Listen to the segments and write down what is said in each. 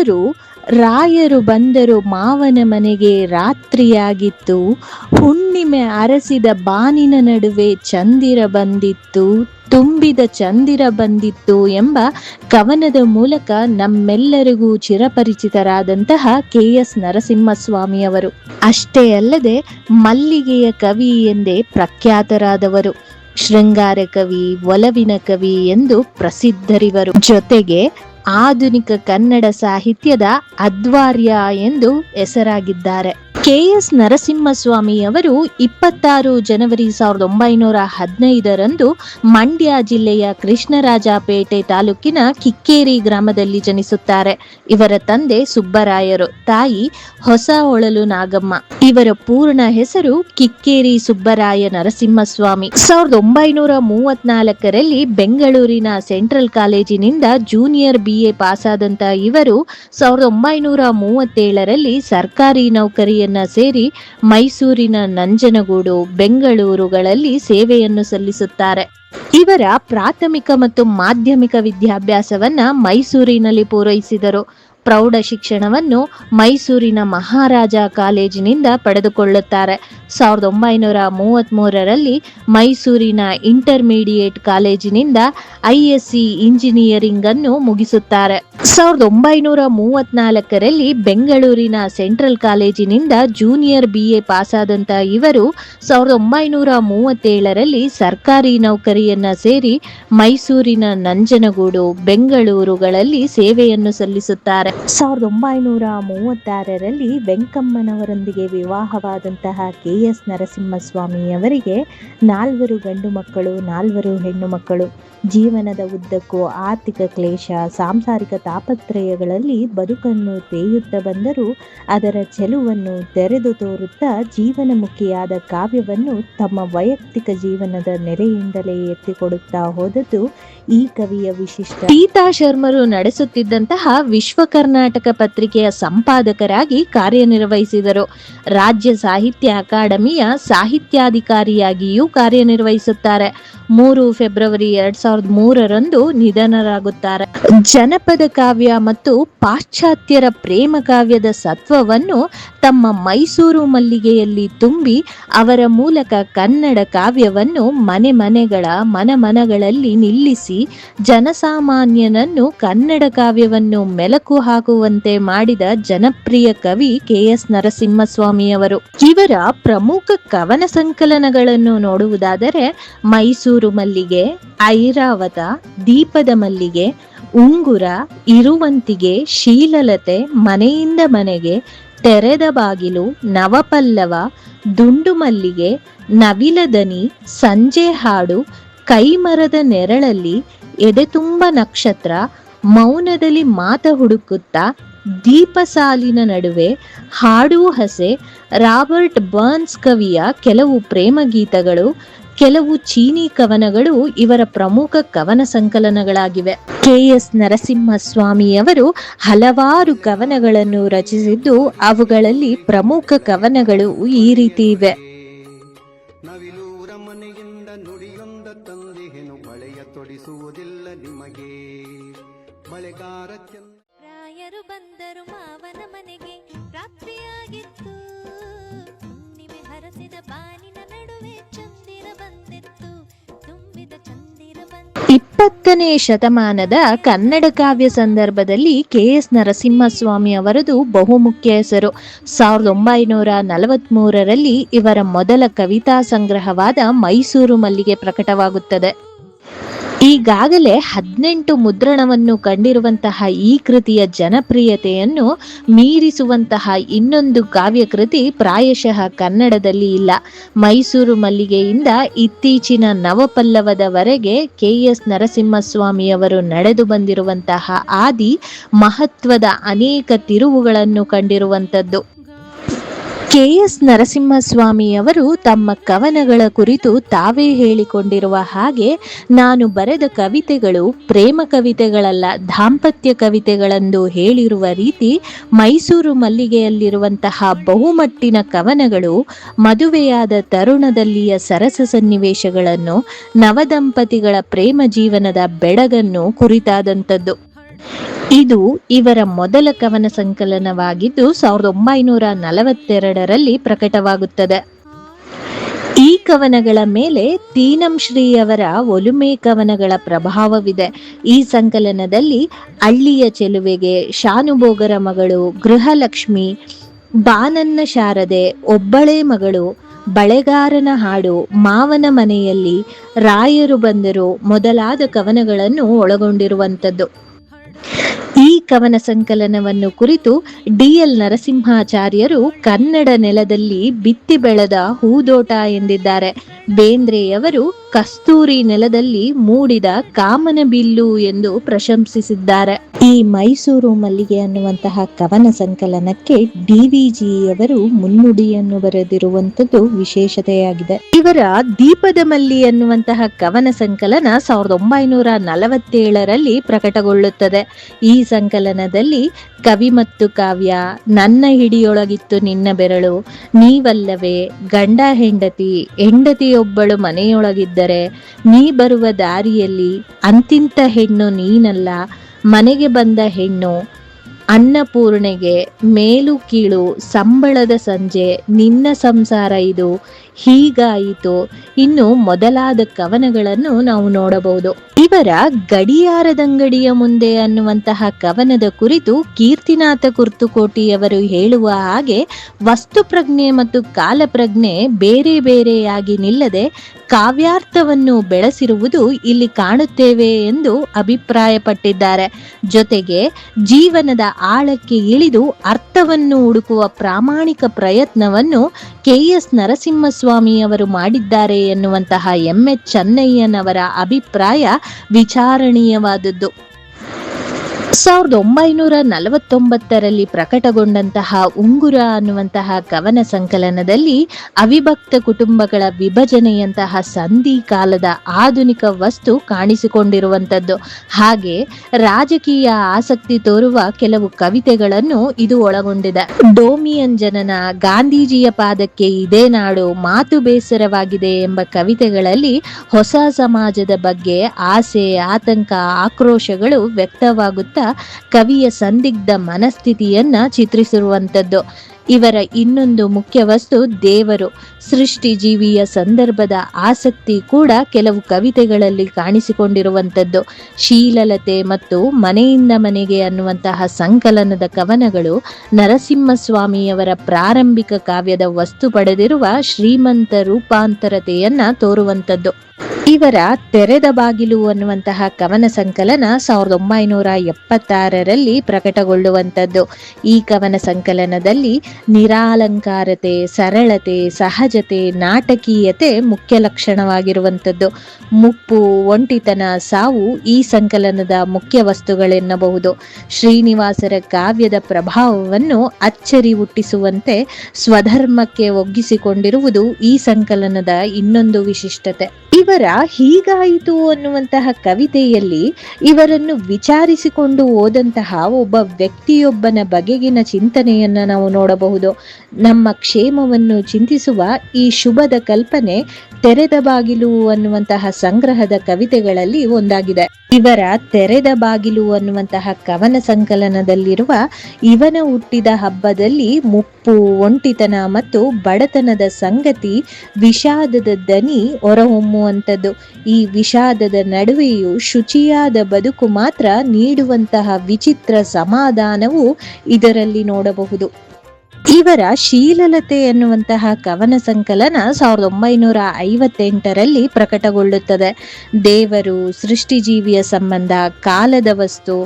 ಅವರು ರಾಯರು ಬಂದರು ಮಾವನ ಮನೆಗೆ ರಾತ್ರಿಯಾಗಿತ್ತು, ಹುಣ್ಣಿಮೆ ಅರಸಿದ ಬಾನಿನ ನಡುವೆ ಚಂದಿರ ಬಂದಿತ್ತು, ತುಂಬಿದ ಚಂದಿರ ಬಂದಿತ್ತು ಎಂಬ ಕವನದ ಮೂಲಕ ನಮ್ಮೆಲ್ಲರಿಗೂ ಚಿರಪರಿಚಿತರಾದಂತಹ ಕೆ.ಎಸ್. ನರಸಿಂಹಸ್ವಾಮಿಯವರು. ಅಷ್ಟೇ ಅಲ್ಲದೆ ಮಲ್ಲಿಗೆಯ ಕವಿ ಎಂದೇ ಪ್ರಖ್ಯಾತರಾದವರು. ಶೃಂಗಾರ ಕವಿ, ಒಲವಿನ ಕವಿ ಎಂದು ಪ್ರಸಿದ್ಧರಿವರು. ಜೊತೆಗೆ ಆಧುನಿಕ ಕನ್ನಡ ಸಾಹಿತ್ಯದ ಅದ್ವಾರ್ಯ ಎಂದು ಹೆಸರಾಗಿದ್ದಾರೆ. ಕೆ.ಎಸ್. ನರಸಿಂಹಸ್ವಾಮಿಯವರು 26 ಜನವರಿ 1915 ಮಂಡ್ಯ ಜಿಲ್ಲೆಯ ಕೃಷ್ಣರಾಜಪೇಟೆ ತಾಲೂಕಿನ ಕಿಕ್ಕೇರಿ ಗ್ರಾಮದಲ್ಲಿ ಜನಿಸುತ್ತಾರೆ. ಇವರ ತಂದೆ ಸುಬ್ಬರಾಯರು, ತಾಯಿ ಹೊಸಹೊಳಲು ನಾಗಮ್ಮ. ಇವರ ಪೂರ್ಣ ಹೆಸರು ಕಿಕ್ಕೇರಿ ಸುಬ್ಬರಾಯ ನರಸಿಂಹಸ್ವಾಮಿ. 1934 ಬೆಂಗಳೂರಿನ ಸೆಂಟ್ರಲ್ ಕಾಲೇಜಿನಿಂದ ಜೂನಿಯರ್ BA ಪಾಸಾದಂತ ಇವರು 1937 ಸರ್ಕಾರಿ ನೌಕರಿಯನ್ನ ಸೇರಿ ಮೈಸೂರಿನ ನಂಜನಗೂಡು, ಬೆಂಗಳೂರುಗಳಲ್ಲಿ ಸೇವೆಯನ್ನು ಸಲ್ಲಿಸುತ್ತಾರೆ. ಇವರ ಪ್ರಾಥಮಿಕ ಮತ್ತು ಮಾಧ್ಯಮಿಕ ವಿದ್ಯಾಭ್ಯಾಸವನ್ನ ಮೈಸೂರಿನಲ್ಲಿ ಪೂರೈಸಿದರು. ಪ್ರೌಢ ಶಿಕ್ಷಣವನ್ನು ಮೈಸೂರಿನ ಮಹಾರಾಜ ಕಾಲೇಜಿನಿಂದ ಪಡೆದುಕೊಳ್ಳುತ್ತಾರೆ. 1933 ಮೈಸೂರಿನ ಇಂಟರ್ಮೀಡಿಯೇಟ್ ಕಾಲೇಜಿನಿಂದ ISC ಇಂಜಿನಿಯರಿಂಗ್ ಅನ್ನು ಮುಗಿಸುತ್ತಾರೆ. 1934 ಬೆಂಗಳೂರಿನ ಸೆಂಟ್ರಲ್ ಕಾಲೇಜಿನಿಂದ ಜೂನಿಯರ್ BA ಪಾಸಾದಂತ ಇವರು 1937 ಸರ್ಕಾರಿ ನೌಕರಿಯನ್ನ ಸೇರಿ ಮೈಸೂರಿನ ನಂಜನಗೂಡು, ಬೆಂಗಳೂರುಗಳಲ್ಲಿ ಸೇವೆಯನ್ನು ಸಲ್ಲಿಸುತ್ತಾರೆ. 1936 ವೆಂಕಮ್ಮನವರೊಂದಿಗೆ ವಿವಾಹವಾದಂತಹ ಕೆ.ಎಸ್. ನರಸಿಂಹಸ್ವಾಮಿಯವರಿಗೆ 4 ಗಂಡು ಮಕ್ಕಳು, 4 ಹೆಣ್ಣು ಮಕ್ಕಳು. ಜೀವನದ ಉದ್ದಕ್ಕೂ ಆರ್ಥಿಕ ಕ್ಲೇಶ, ಸಾಂಸಾರಿಕ ತಾಪತ್ರಯಗಳಲ್ಲಿ ಬದುಕನ್ನು ತೇಯುತ್ತಾ ಬಂದರೂ ಅದರ ಚೆಲುವನ್ನು ತೆರೆದು ತೋರುತ್ತಾ ಜೀವನಮುಖಿಯಾದ ಕಾವ್ಯವನ್ನು ತಮ್ಮ ವೈಯಕ್ತಿಕ ಜೀವನದ ನೆಲೆಯಿಂದಲೇ ಎತ್ತಿಕೊಡುತ್ತಾ ಹೋದದ್ದು ಈ ಕವಿಯ ವಿಶಿಷ್ಟ. ಸೀತಾ ಶರ್ಮರು ನಡೆಸುತ್ತಿದ್ದಂತಹ ವಿಶ್ವ ಕರ್ನಾಟಕ ಪತ್ರಿಕೆಯ ಸಂಪಾದಕರಾಗಿ ಕಾರ್ಯನಿರ್ವಹಿಸಿದರು. ರಾಜ್ಯ ಸಾಹಿತ್ಯ ಅಕಾಡೆಮಿಯ ಸಾಹಿತ್ಯಾಧಿಕಾರಿಯಾಗಿಯೂ ಕಾರ್ಯನಿರ್ವಹಿಸುತ್ತಾರೆ. 3 ಫೆಬ್ರವರಿ 2003 ನಿಧನರಾಗುತ್ತಾರೆ. ಜನಪದ ಕಾವ್ಯ ಮತ್ತು ಪಾಶ್ಚಾತ್ಯರ ಪ್ರೇಮ ಕಾವ್ಯದ ಸತ್ವವನ್ನು ತಮ್ಮ ಮೈಸೂರು ಮಲ್ಲಿಗೆಯಲ್ಲಿ ತುಂಬಿ ಅವರ ಮೂಲಕ ಕನ್ನಡ ಕಾವ್ಯವನ್ನು ಮನಗಳಲ್ಲಿ ನಿಲ್ಲಿಸಿ ಜನಸಾಮಾನ್ಯನನ್ನು ಕನ್ನಡ ಕಾವ್ಯವನ್ನು ಮೆಲುಕು ಹಾಕುವಂತೆ ಮಾಡಿದ ಜನಪ್ರಿಯ ಕವಿ ಕೆ.ಎಸ್. ನರಸಿಂಹಸ್ವಾಮಿಯವರು. ಇವರ ಪ್ರಮುಖ ಕವನ ಸಂಕಲನಗಳನ್ನು ನೋಡುವುದಾದರೆ ಮೈಸೂರು ಮಲ್ಲಿಗೆ, ಐರಾವತ, ದೀಪದ ಮಲ್ಲಿಗೆ, ಉಂಗುರ, ಇರುವಂತಿಗೆ, ಶೀಲಲತೆ, ಮನೆಯಿಂದ ಮನೆಗೆ, ತೆರೆದ ಬಾಗಿಲು, ನವಪಲ್ಲವ, ದುಂಡು ಮಲ್ಲಿಗೆ, ನವಿಲದನಿ, ಸಂಜೆ ಹಾಡು, ಕೈಮರದ ನೆರಳಲ್ಲಿ, ಎದೆತುಂಬ ನಕ್ಷತ್ರ, ಮೌನದಲ್ಲಿ ಮಾತ ಹುಡುಕುತ್ತಾ, ದೀಪ ಸಾಲಿನ ನಡುವೆ, ಹಾಡು ಹಸೆ, ರಾಬರ್ಟ್ ಬರ್ನ್ಸ್ ಕವಿಯ ಕೆಲವು ಪ್ರೇಮ ಗೀತಗಳು, ಕೆಲವು ಚೀನಿ ಕವನಗಳು ಇವರ ಪ್ರಮುಖ ಕವನ ಸಂಕಲನಗಳಾಗಿವೆ. ಕೆ.ಎಸ್. ನರಸಿಂಹಸ್ವಾಮಿಯವರು ಹಲವಾರು ಕವನಗಳನ್ನು ರಚಿಸಿದ್ದು ಅವುಗಳಲ್ಲಿ ಪ್ರಮುಖ ಕವನಗಳು ಈ ರೀತಿ ಇವೆ. ನವಿಲೂರ ಮನೆಯಿಂದ ನುಡಿಯೊಂದ ತಂದೆಯನ್ನು ಬಳೆಯ ತೊಡಿಸುವುದಿಲ್ಲ ನಿಮಗೆ ಬಳೆಗಾರ ರಾಯರು ಬಂದರು ಮಾವನ ಮನೆಗೆ ರಾತ್ರಿಯಾಗಿತ್ತು, ಹುಣ್ಣಿಮೆ ಹರಸಿದ ಬಾನಿನ ನಡುವೆ ಚಂದಿರ ಬಂದಿತ್ತು, ತುಂಬಿದ ಚಂದಿರ ಬಂದಿತ್ತು. 20ನೇ ಶತಮಾನದ ಕನ್ನಡ ಕಾವ್ಯ ಸಂದರ್ಭದಲ್ಲಿ ಕೆ.ಎಸ್. ನರಸಿಂಹಸ್ವಾಮಿ ಅವರದು ಬಹುಮುಖ್ಯ ಹೆಸರು. 1943 ಇವರ ಮೊದಲ ಕವಿತಾ ಸಂಗ್ರಹವಾದ ಮೈಸೂರು ಮಲ್ಲಿಗೆ ಪ್ರಕಟವಾಗುತ್ತದೆ. ಈಗಾಗಲೇ 18 ಮುದ್ರಣವನ್ನು ಕಂಡಿರುವಂತಹ ಈ ಕೃತಿಯ ಜನಪ್ರಿಯತೆಯನ್ನು ಮೀರಿಸುವಂತಹ ಇನ್ನೊಂದು ಕಾವ್ಯಕೃತಿ ಪ್ರಾಯಶಃ ಕನ್ನಡದಲ್ಲಿ ಇಲ್ಲ. ಮೈಸೂರು ಮಲ್ಲಿಗೆಯಿಂದ ಇತ್ತೀಚಿನ ನವಪಲ್ಲವದವರೆಗೆ ಕೆ.ಎಸ್. ನರಸಿಂಹಸ್ವಾಮಿಯವರು ನಡೆದು ಬಂದಿರುವಂತಹ ಆದಿ ಮಹತ್ವದ ಅನೇಕ ತಿರುವುಗಳನ್ನು ಕಂಡಿರುವಂಥದ್ದು. ಕೆ.ಎಸ್. ನರಸಿಂಹಸ್ವಾಮಿಯವರು ತಮ್ಮ ಕವನಗಳ ಕುರಿತು ತಾವೇ ಹೇಳಿಕೊಂಡಿರುವ ಹಾಗೆ, ನಾನು ಬರೆದ ಕವಿತೆಗಳು ಪ್ರೇಮ ಕವಿತೆಗಳಲ್ಲ, ದಾಂಪತ್ಯ ಕವಿತೆಗಳೆಂದು ಹೇಳಿರುವ ರೀತಿ ಮೈಸೂರು ಮಲ್ಲಿಗೆಯಲ್ಲಿರುವಂತಹ ಬಹುಮಟ್ಟಿನ ಕವನಗಳು ಮದುವೆಯಾದ ತರುಣದಲ್ಲಿಯ ಸರಸ ಸನ್ನಿವೇಶಗಳನ್ನು, ನವದಂಪತಿಗಳ ಪ್ರೇಮ ಜೀವನದ ಬೆಡಗನ್ನು ಕುರಿತಾದಂಥದ್ದು. ಇದು ಇವರ ಮೊದಲ ಕವನ ಸಂಕಲನವಾಗಿದ್ದು 1942ರಲ್ಲಿ ಪ್ರಕಟವಾಗುತ್ತದೆ. ಈ ಕವನಗಳ ಮೇಲೆ ತೀನಂ ಶ್ರೀಯವರ ಒಲುಮೆ ಕವನಗಳ ಪ್ರಭಾವವಿದೆ. ಈ ಸಂಕಲನದಲ್ಲಿ ಅಳ್ಳಿಯ ಚೆಲುವೆಗೆ, ಶಾನುಭೋಗರ ಮಗಳು, ಗೃಹಲಕ್ಷ್ಮಿ, ಬಾನನ್ನ ಶಾರದೆ, ಒಬ್ಬಳೇ ಮಗಳು, ಬಳೆಗಾರನ ಹಾಡು, ಮಾವನ ಮನೆಯಲ್ಲಿ, ರಾಯರು ಬಂದರು ಮೊದಲಾದ ಕವನಗಳನ್ನು ಒಳಗೊಂಡಿರುವಂಥದ್ದು. ಈ ಕವನ ಸಂಕಲನವನ್ನು ಕುರಿತು ಡಿ.ಎಲ್. ನರಸಿಂಹಾಚಾರ್ಯರು ಕನ್ನಡ ನೆಲದಲ್ಲಿ ಬಿತ್ತಿ ಬೆಳೆದ ಹೂದೋಟ ಎಂದಿದ್ದಾರೆ. ಬೇಂದ್ರೆಯವರು ಕಸ್ತೂರಿ ನೆಲದಲ್ಲಿ ಮೂಡಿದ ಕಾಮನ ಬಿಲ್ಲು ಎಂದು ಪ್ರಶಂಸಿಸಿದ್ದಾರೆ. ಈ ಮೈಸೂರು ಮಲ್ಲಿಗೆ ಅನ್ನುವಂತಹ ಕವನ ಸಂಕಲನಕ್ಕೆ ಡಿ.ವಿ.ಜಿಯವರು ಮುನ್ನುಡಿಯನ್ನು ಬರೆದಿರುವಂತದ್ದು ವಿಶೇಷತೆಯಾಗಿದೆ. ಇವರ ದೀಪದ ಮಲ್ಲಿ ಅನ್ನುವಂತಹ ಕವನ ಸಂಕಲನ 1947ರಲ್ಲಿ ಪ್ರಕಟಗೊಳ್ಳುತ್ತದೆ. ಈ ಸಂಕಲನದಲ್ಲಿ ಕವಿ ಮತ್ತು ಕಾವ್ಯ, ನನ್ನ ಹಿಡಿಯೊಳಗಿತ್ತು ನಿನ್ನ ಬೆರಳು, ನೀವಲ್ಲವೇ, ಗಂಡ ಹೆಂಡತಿ, ಹೆಂಡತಿಯೊಬ್ಬಳು ಮನೆಯೊಳಗಿದ್ದರೆ, ನೀ ಬರುವ ದಾರಿಯಲ್ಲಿ, ಅಂತಿಂತ ಹೆಣ್ಣು ನೀನಲ್ಲ, ಮನೆಗೆ ಬಂದ ಹೆಣ್ಣು, ಅನ್ನಪೂರ್ಣೆಗೆ, ಮೇಲು ಕೀಳು, ಸಂಬಳದ ಸಂಜೆ, ನಿನ್ನ ಸಂಸಾರ ಇದು, ಹೀಗಾಯಿತು, ಇನ್ನು ಮೊದಲಾದ ಕವನಗಳನ್ನು ನಾವು ನೋಡಬಹುದು. ಇವರ ಗಡಿಯಾರದಂಗಡಿಯ ಮುಂದೆ ಅನ್ನುವಂತಹ ಕವನದ ಕುರಿತು ಕೀರ್ತಿನಾಥ ಕುರ್ತುಕೋಟಿಯವರು ಹೇಳುವ ಹಾಗೆ, ವಸ್ತು ಪ್ರಜ್ಞೆ ಮತ್ತು ಕಾಲಪ್ರಜ್ಞೆ ಬೇರೆ ಬೇರೆಯಾಗಿ ನಿಲ್ಲದೆ ಕಾವ್ಯಾರ್ಥವನ್ನು ಬೆಳೆಸಿರುವುದು ಇಲ್ಲಿ ಕಾಣುತ್ತೇವೆ ಎಂದು ಅಭಿಪ್ರಾಯಪಟ್ಟಿದ್ದಾರೆ. ಜೊತೆಗೆ ಜೀವನದ ಆಳಕ್ಕೆ ಇಳಿದು ಅರ್ಥವನ್ನು ಹುಡುಕುವ ಪ್ರಾಮಾಣಿಕ ಪ್ರಯತ್ನವನ್ನು ಕೆ.ಎಸ್. ನರಸಿಂಹಸ್ವಾಮಿಯವರು ಮಾಡಿದ್ದಾರೆ ಎನ್ನುವಂತಹ ಎಂ.ಎಚ್. ಚೆನ್ನಯ್ಯನವರ ಅಭಿಪ್ರಾಯ ವಿಚಾರಣೀಯವಾದದ್ದು. 1949ರಲ್ಲಿ ಪ್ರಕಟಗೊಂಡಂತಹ ಉಂಗುರ ಅನ್ನುವಂತಹ ಕವನ ಸಂಕಲನದಲ್ಲಿ ಅವಿಭಕ್ತ ಕುಟುಂಬಗಳ ವಿಭಜನೆಯಂತಹ ಸಂಧಿ ಕಾಲದ ಆಧುನಿಕ ವಸ್ತು ಕಾಣಿಸಿಕೊಂಡಿರುವಂಥದ್ದು. ಹಾಗೆ ರಾಜಕೀಯ ಆಸಕ್ತಿ ತೋರುವ ಕೆಲವು ಕವಿತೆಗಳನ್ನು ಇದು ಒಳಗೊಂಡಿದೆ. ಡೋಮಿಯನ್ ಜನನ, ಗಾಂಧೀಜಿಯ ಪಾದಕ್ಕೆ ಇದೇ ನಾಡು, ಮಾತು ಬೇಸರವಾಗಿದೆ ಎಂಬ ಕವಿತೆಗಳಲ್ಲಿ ಹೊಸ ಸಮಾಜದ ಬಗ್ಗೆ ಆಸೆ, ಆತಂಕ, ಆಕ್ರೋಶಗಳು ವ್ಯಕ್ತವಾಗುತ್ತಾ ಕವಿಯ ಸಂದಿಗ್ಧ ಮನಸ್ಥಿತಿಯನ್ನ ಚಿತ್ರಿಸಿರುವಂಥದ್ದು. ಇವರ ಇನ್ನೊಂದು ಮುಖ್ಯ ವಸ್ತು ದೇವರು, ಸೃಷ್ಟಿ ಜೀವಿಯ ಸಂದರ್ಭದ ಆಸಕ್ತಿ ಕೂಡ ಕೆಲವು ಕವಿತೆಗಳಲ್ಲಿ ಕಾಣಿಸಿಕೊಂಡಿರುವಂಥದ್ದು. ಶೀಲಲತೆ ಮತ್ತು ಮನೆಯಿಂದ ಮನೆಗೆ ಅನ್ನುವಂತಹ ಸಂಕಲನದ ಕವನಗಳು ನರಸಿಂಹಸ್ವಾಮಿಯವರ ಪ್ರಾರಂಭಿಕ ಕಾವ್ಯದ ವಸ್ತು ಪಡೆದಿರುವ ಶ್ರೀಮಂತ ರೂಪಾಂತರತೆಯನ್ನ ತೋರುವಂಥದ್ದು. ಇವರ ತೆರೆದ ಬಾಗಿಲು ಅನ್ನುವಂತಹ ಕವನ ಸಂಕಲನ 1976ರಲ್ಲಿ ಪ್ರಕಟಗೊಳ್ಳುವಂಥದ್ದು. ಈ ಕವನ ಸಂಕಲನದಲ್ಲಿ ನಿರಾಲಂಕಾರತೆ, ಸರಳತೆ, ಸಹಜತೆ, ನಾಟಕೀಯತೆ ಮುಖ್ಯ ಲಕ್ಷಣವಾಗಿರುವಂಥದ್ದು. ಮುಪ್ಪು, ಒಂಟಿತನ, ಸಾವು ಈ ಸಂಕಲನದ ಮುಖ್ಯ ವಸ್ತುಗಳೆನ್ನಬಹುದು. ಶ್ರೀನಿವಾಸರ ಕಾವ್ಯದ ಪ್ರಭಾವವನ್ನು ಅಚ್ಚರಿ ಹುಟ್ಟಿಸುವಂತೆ ಸ್ವಧರ್ಮಕ್ಕೆ ಒಗ್ಗಿಸಿಕೊಂಡಿರುವುದು ಈ ಸಂಕಲನದ ಇನ್ನೊಂದು ವಿಶಿಷ್ಟತೆ. ಇವರ ಹೀಗಾಯಿತು ಅನ್ನುವಂತಹ ಕವಿತೆಯಲ್ಲಿ ಇವರನ್ನು ವಿಚಾರಿಸಿಕೊಂಡು ಓದಂತಹ ಒಬ್ಬ ವ್ಯಕ್ತಿಯೊಬ್ಬನ ಬಗೆಗಿನ ಚಿಂತನೆಯನ್ನ ನಾವು ನೋಡಬಹುದು. ನಮ್ಮ ಕ್ಷೇಮವನ್ನು ಚಿಂತಿಸುವ ಈ ಶುಭದ ಕಲ್ಪನೆ ತೆರೆದ ಬಾಗಿಲು ಅನ್ನುವಂತಹ ಸಂಗ್ರಹದ ಕವಿತೆಗಳಲ್ಲಿ ಒಂದಾಗಿದೆ. ಇವರ ತೆರೆದ ಬಾಗಿಲು ಅನ್ನುವಂತಹ ಕವನ ಸಂಕಲನದಲ್ಲಿರುವ ಇವನ ಹುಟ್ಟಿದ ಹಬ್ಬದಲ್ಲಿ ಮುಪ್ಪು, ಒಂಟಿತನ ಮತ್ತು ಬಡತನದ ಸಂಗತಿ, ವಿಷಾದದ ದನಿ ಹೊರಹೊಮ್ಮುವಂಥದ್ದು. ಈ ವಿಷಾದದ ನಡುವೆಯೂ ಶುಚಿಯಾದ ಬದುಕು ಮಾತ್ರ ನೀಡುವಂತಹ ವಿಚಿತ್ರ ಸಮಾಧಾನವು ಇದರಲ್ಲಿ ನೋಡಬಹುದು. ಇವರ ಶೀಲಲತೆ ಎನ್ನುವಂತಹ ಕವನ ಸಂಕಲನ 1958ರಲ್ಲಿ ಪ್ರಕಟಗೊಳ್ಳುತ್ತದೆ. ದೇವರು, ಸೃಷ್ಟಿಜೀವಿಯ ಸಂಬಂಧ, ಕಾಲದ ವಸ್ತು,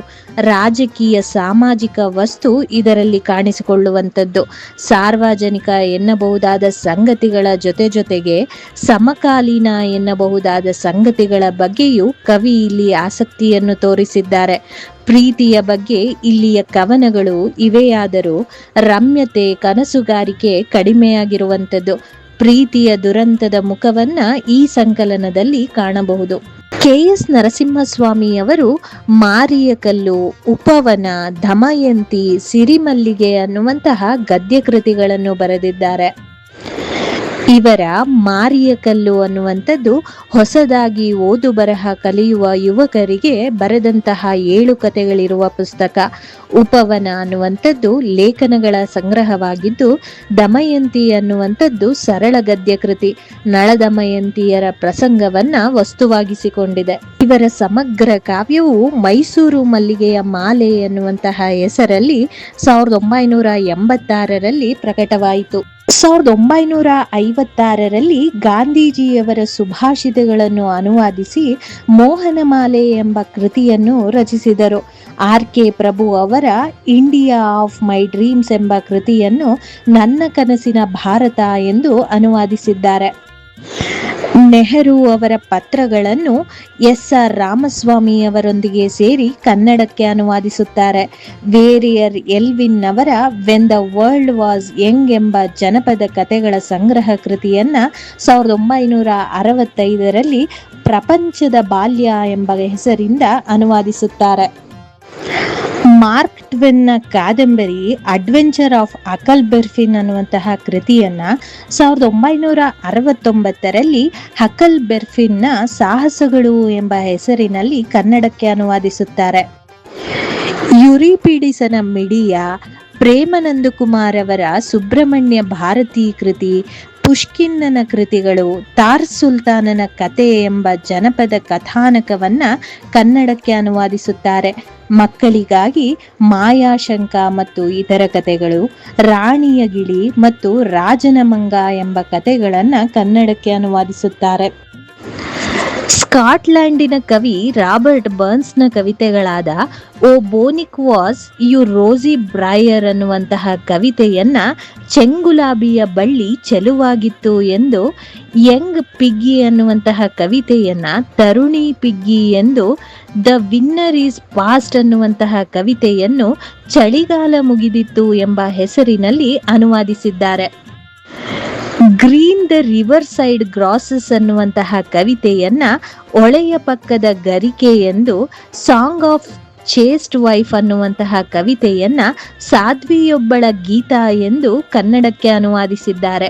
ರಾಜಕೀಯ ಸಾಮಾಜಿಕ ವಸ್ತು ಇದರಲ್ಲಿ ಕಾಣಿಸಿಕೊಳ್ಳುವಂಥದ್ದು. ಸಾರ್ವಜನಿಕ ಎನ್ನಬಹುದಾದ ಸಂಗತಿಗಳ ಜೊತೆಗೆ ಸಮಕಾಲೀನ ಎನ್ನಬಹುದಾದ ಸಂಗತಿಗಳ ಬಗ್ಗೆಯೂ ಕವಿ ಇಲ್ಲಿ ಆಸಕ್ತಿಯನ್ನು ತೋರಿಸಿದ್ದಾರೆ. ಪ್ರೀತಿಯ ಬಗ್ಗೆ ಇಲ್ಲಿಯ ಕವನಗಳು ಇವೆಯಾದರೂ ರಮ್ಯತೆ, ಕನಸುಗಾರಿಕೆ ಕಡಿಮೆಯಾಗಿರುವಂಥದ್ದು. ಪ್ರೀತಿಯ ದುರಂತದ ಮುಖವನ್ನ ಈ ಸಂಕಲನದಲ್ಲಿ ಕಾಣಬಹುದು. ಕೆ.ಎಸ್. ನರಸಿಂಹಸ್ವಾಮಿಯವರು ಮಾರಿಯ ಕಲ್ಲು, ಉಪವನ, ದಮಯಂತಿ, ಸಿರಿಮಲ್ಲಿಗೆ ಅನ್ನುವಂತಹ ಗದ್ಯ ಕೃತಿಗಳನ್ನು ಬರೆದಿದ್ದಾರೆ. ಇವರ ಮಾರಿಯ ಕಲ್ಲು ಅನ್ನುವಂಥದ್ದು ಹೊಸದಾಗಿ ಓದು ಬರಹ ಕಲಿಯುವ ಯುವಕರಿಗೆ ಬರೆದಂತಹ 7 ಕಥೆಗಳಿರುವ ಪುಸ್ತಕ. ಉಪವನ ಅನ್ನುವಂಥದ್ದು ಲೇಖನಗಳ ಸಂಗ್ರಹವಾಗಿದ್ದು, ದಮಯಂತಿ ಅನ್ನುವಂಥದ್ದು ಸರಳ ಗದ್ಯ ಕೃತಿ. ನಳದಮಯಂತಿಯರ ಪ್ರಸಂಗವನ್ನ ವಸ್ತುವಾಗಿಸಿಕೊಂಡಿದೆ. ಇವರ ಸಮಗ್ರ ಕಾವ್ಯವು ಮೈಸೂರು ಮಲ್ಲಿಗೆಯ ಮಾಲೆ ಎನ್ನುವಂತಹ ಹೆಸರಲ್ಲಿ 1986ರಲ್ಲಿ ಪ್ರಕಟವಾಯಿತು. 1956ರಲ್ಲಿ ಗಾಂಧೀಜಿಯವರ ಸುಭಾಷಿತಗಳನ್ನು ಅನುವಾದಿಸಿ ಮೋಹನಮಾಲೆ ಎಂಬ ಕೃತಿಯನ್ನು ರಚಿಸಿದರು. RK ಪ್ರಭು ಅವರ ಇಂಡಿಯಾ ಆಫ್ ಮೈ ಡ್ರೀಮ್ಸ್ ಎಂಬ ಕೃತಿಯನ್ನು ನನ್ನ ಕನಸಿನ ಭಾರತ ಎಂದು ಅನುವಾದಿಸಿದ್ದಾರೆ. ನೆಹರು ಅವರ ಪತ್ರಗಳನ್ನು SR ರಾಮಸ್ವಾಮಿ ಅವರೊಂದಿಗೆ ಸೇರಿ ಕನ್ನಡಕ್ಕೆ ಅನುವಾದಿಸುತ್ತಾರೆ. ವೇರಿಯರ್ ಎಲ್ವಿನ್ ಅವರ when the world was Young ಎಂಬ ಜನಪದ ಕಥೆಗಳ ಸಂಗ್ರಹ ಕೃತಿಯನ್ನ 1965ರಲ್ಲಿ ಪ್ರಪಂಚದ ಬಾಲ್ಯ ಎಂಬ ಹೆಸರಿಂದ ಅನುವಾದಿಸುತ್ತಾರೆ. ಮಾರ್ಕ್ ಟ್ವೆನ್ನ ಕಾದಂಬರಿ ಅಡ್ವೆಂಚರ್ ಆಫ್ ಅಕಲ್ ಬೆರ್ಫಿನ್ ಅನ್ನುವಂತಹ ಕೃತಿಯನ್ನ 1969ರಲ್ಲಿ ಹಕಲ್ ಬೆರ್ಫಿನ್ನ ಸಾಹಸಗಳು ಎಂಬ ಹೆಸರಿನಲ್ಲಿ ಕನ್ನಡಕ್ಕೆ ಅನುವಾದಿಸುತ್ತಾರೆ. ಯುರಿಪಿಡಿಸನ ಮಿಡಿಯ, ಪ್ರೇಮನಂದ ಕುಮಾರ್ ಅವರ ಸುಬ್ರಹ್ಮಣ್ಯ ಭಾರತಿ ಕೃತಿ, ಪುಷ್ಕಿನ್ನನ ಕೃತಿಗಳು, ತಾರ್ ಸುಲ್ತಾನನ ಕತೆ ಎಂಬ ಜನಪದ ಕಥಾನಕವನ್ನ ಕನ್ನಡಕ್ಕೆ ಅನುವಾದಿಸುತ್ತಾರೆ. ಮಕ್ಕಳಿಗಾಗಿ ಮಾಯಾಶಂಕ ಮತ್ತು ಇತರ ಕಥೆಗಳು, ರಾಣಿಯ ಗಿಳಿ ಮತ್ತು ರಾಜನ ಮಂಗ ಎಂಬ ಕಥೆಗಳನ್ನ ಕನ್ನಡಕ್ಕೆ ಅನುವಾದಿಸುತ್ತಾರೆ. ಸ್ಕಾಟ್ಲ್ಯಾಂಡಿನ ಕವಿ ರಾಬರ್ಟ್ ಬರ್ನ್ಸ್ನ ಕವಿತೆಗಳಾದ O bonnie was you rosy brier ಅನ್ನುವಂತಹ ಕವಿತೆಯನ್ನ ಚೆಂಗುಲಾಬಿಯ ಬಳ್ಳಿ ಚೆಲುವಾಗಿತ್ತು ಎಂದು, ಯಂಗ್ ಪಿಗ್ಗಿ ಅನ್ನುವಂತಹ ಕವಿತೆಯನ್ನ ತರುಣಿ ಪಿಗ್ಗಿ ಎಂದು, ದ ವಿನ್ನರ್ ಈಸ್ ಪಾಸ್ಟ್ ಅನ್ನುವಂತಹ ಕವಿತೆಯನ್ನು ಚಳಿಗಾಲ ಮುಗಿದಿತ್ತು ಎಂಬ ಹೆಸರಿನಲ್ಲಿ ಅನುವಾದಿಸಿದ್ದಾರೆ. Green the river side grasses ಅನ್ನುವಂತಹ ಕವಿತೆಯನ್ನ ಒಳೆಯ ಪಕ್ಕದ ಗರಿಕೆ ಎಂದು, ಸಾಂಗ್ ಆಫ್ ಚೇಸ್ಟ್ ವೈಫ್ ಅನ್ನುವಂತಹ ಕವಿತೆಯನ್ನ ಸಾಧ್ವಿಯೊಬ್ಬಳ ಗೀತ ಎಂದು ಕನ್ನಡಕ್ಕೆ ಅನುವಾದಿಸಿದ್ದಾರೆ.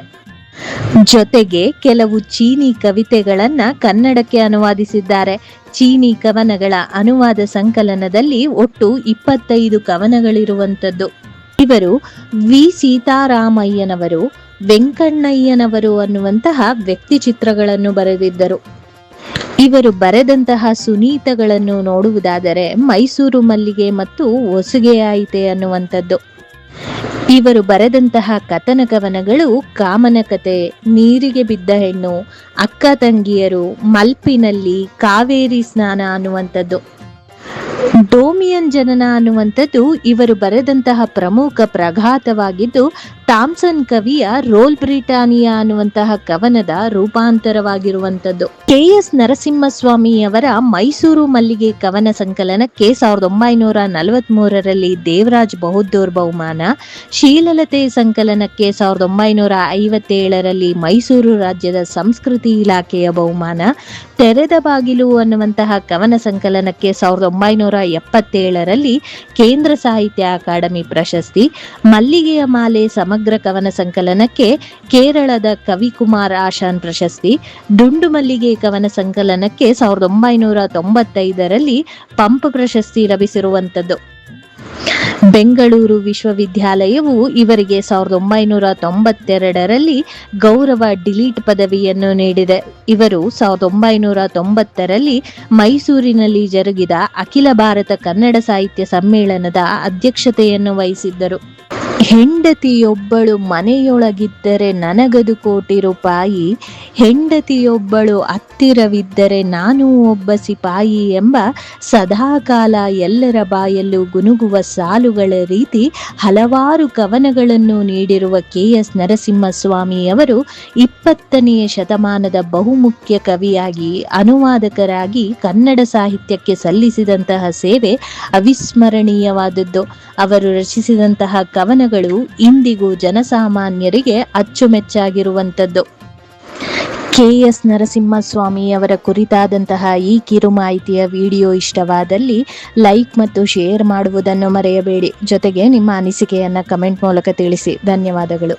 ಜೊತೆಗೆ ಕೆಲವು ಚೀನಿ ಕವಿತೆಗಳನ್ನ ಕನ್ನಡಕ್ಕೆ ಅನುವಾದಿಸಿದ್ದಾರೆ. ಚೀನಿ ಕವನಗಳ ಅನುವಾದ ಸಂಕಲನದಲ್ಲಿ ಒಟ್ಟು 25 ಕವನಗಳಿರುವಂಥದ್ದು. ಇವರು ವಿ ಸೀತಾರಾಮಯ್ಯನವರು, ವೆಂಕಣ್ಣಯ್ಯನವರು ಅನ್ನುವಂತಹ ವ್ಯಕ್ತಿ ಚಿತ್ರಗಳನ್ನು ಬರೆದಿದ್ದರು. ಇವರು ಬರೆದಂತಹ ಸುನೀತಗಳನ್ನು ನೋಡುವುದಾದರೆ ಮೈಸೂರು ಮಲ್ಲಿಗೆ ಮತ್ತು ಒಸುಗೆಯಾಯಿತೆ ಅನ್ನುವಂಥದ್ದು. ಇವರು ಬರೆದಂತಹ ಕಥನ ಕವನಗಳು ಕಾಮನ ಕತೆ, ನೀರಿಗೆ ಬಿದ್ದ ಹೆಣ್ಣು, ಅಕ್ಕ ತಂಗಿಯರು, ಮಲ್ಪಿನಲ್ಲಿ, ಕಾವೇರಿ ಸ್ನಾನ ಅನ್ನುವಂಥದ್ದು. ಡೋಮಿಯನ್ ಜನನ ಅನ್ನುವಂಥದ್ದು ಇವರು ಬರೆದಂತಹ ಪ್ರಮುಖ ಪ್ರಘಾತವಾಗಿದ್ದು, ಥಾಮ್ಸನ್ ಕವಿಯ ರೋಲ್ ಬ್ರಿಟಾನಿಯಾ ಅನ್ನುವಂತಹ ಕವನದ ರೂಪಾಂತರವಾಗಿರುವಂಥದ್ದು. KS ನರಸಿಂಹಸ್ವಾಮಿಯವರ ಮೈಸೂರು ಮಲ್ಲಿಗೆ ಕವನ ಸಂಕಲನಕ್ಕೆ 1943ರಲ್ಲಿ ದೇವರಾಜ್ ಬಹದ್ದೂರ್ ಬಹುಮಾನ, ಶೀಲಲತೆ ಸಂಕಲನಕ್ಕೆ 1957ರಲ್ಲಿ ಮೈಸೂರು ರಾಜ್ಯದ ಸಂಸ್ಕೃತಿ ಇಲಾಖೆಯ ಬಹುಮಾನ, ತೆರೆದ ಬಾಗಿಲು ಅನ್ನುವಂತಹ ಕವನ ಸಂಕಲನಕ್ಕೆ 1977ರಲ್ಲಿ ಕೇಂದ್ರ ಸಾಹಿತ್ಯ ಅಕಾಡೆಮಿ ಪ್ರಶಸ್ತಿ, ಮಲ್ಲಿಗೆಯ ಮಾಲೆ ಸಮಗ್ರ ಕವನ ಸಂಕಲನಕ್ಕೆ ಕೇರಳದ ಕವಿಕುಮಾರ್ ಆಶಾನ್ ಪ್ರಶಸ್ತಿ, ಡುಂಡು ಮಲ್ಲಿಗೆ ಕವನ ಸಂಕಲನಕ್ಕೆ 1995ರಲ್ಲಿ ಪಂಪ ಪ್ರಶಸ್ತಿ ಲಭಿಸಿರುವಂಥದ್ದು. ಬೆಂಗಳೂರು ವಿಶ್ವವಿದ್ಯಾಲಯವು ಇವರಿಗೆ 1992ರಲ್ಲಿ ಗೌರವ ಡಿಲೀಟ್ ಪದವಿಯನ್ನು ನೀಡಿದೆ. ಇವರು 1990ರಲ್ಲಿ ಮೈಸೂರಿನಲ್ಲಿ ಜರುಗಿದ ಅಖಿಲ ಭಾರತ ಕನ್ನಡ ಸಾಹಿತ್ಯ ಸಮ್ಮೇಳನದ ಅಧ್ಯಕ್ಷತೆಯನ್ನು ವಹಿಸಿದ್ದರು. ಹೆಂಡತಿಯೊಬ್ಬಳು ಮನೆಯೊಳಗಿದ್ದರೆ ನನಗದು ಕೋಟಿ ರೂಪಾಯಿ, ಹೆಂಡತಿಯೊಬ್ಬಳು ಹತ್ತಿರವಿದ್ದರೆ ನಾನು ಒಬ್ಬ ಸಿಪಾಯಿ ಎಂಬ ಸದಾಕಾಲ ಎಲ್ಲರ ಬಾಯಲ್ಲೂ ಗುನುಗುವ ಸಾಲುಗಳ ರೀತಿ ಹಲವಾರು ಕವನಗಳನ್ನು ನೀಡಿರುವ KS ನರಸಿಂಹಸ್ವಾಮಿಯವರು 20ನೇ ಶತಮಾನದ ಬಹುಮುಖ್ಯ ಕವಿಯಾಗಿ, ಅನುವಾದಕರಾಗಿ ಕನ್ನಡ ಸಾಹಿತ್ಯಕ್ಕೆ ಸಲ್ಲಿಸಿದಂತಹ ಸೇವೆ ಅವಿಸ್ಮರಣೀಯವಾದದ್ದು. ಅವರು ರಚಿಸಿದಂತಹ ಕವನಗಳು ಇಂದಿಗೂ ಜನಸಾಮಾನ್ಯರಿಗೆ ಅಚ್ಚುಮೆಚ್ಚಾಗಿರುವಂಥದ್ದು. KS ನರಸಿಂಹಸ್ವಾಮಿಯವರ ಕುರಿತಾದಂತಹ ಈ ಕಿರು ಮಾಹಿತಿಯ ವಿಡಿಯೋ ಇಷ್ಟವಾದಲ್ಲಿ ಲೈಕ್ ಮತ್ತು ಶೇರ್ ಮಾಡುವುದನ್ನು ಮರೆಯಬೇಡಿ. ಜೊತೆಗೆ ನಿಮ್ಮ ಅನಿಸಿಕೆಯನ್ನು ಕಮೆಂಟ್ ಮೂಲಕ ತಿಳಿಸಿ. ಧನ್ಯವಾದಗಳು.